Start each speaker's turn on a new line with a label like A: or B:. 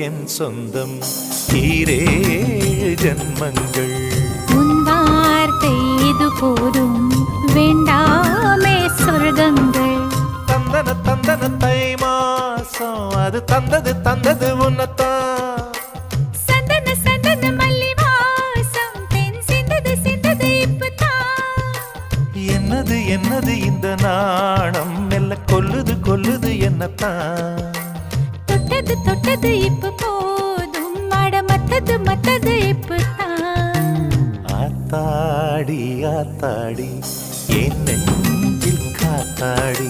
A: என் சொந்தம் ஈரேழு ஜன்மங்கள்.
B: உன் வார்த்தை இது போதும் வேண்டாமே சொர்க்கங்கள்.
A: தந்தன தந்தன தை மாசம் அது தந்தது உன்னத்தான்.
B: சந்தன சந்தன மல்லி வாசம் தென் சிந்தது இப்பதான்.
A: என்னது என்னது இந்த நாணம் மெல்ல கொல்லுது என்னத்தான்.
B: தொட்டது இப்ப போதும் மத்தது இப்பதான்.
A: ஆத்தாடி ஆத்தாடி என் நெஞ்சில் காத்தாடி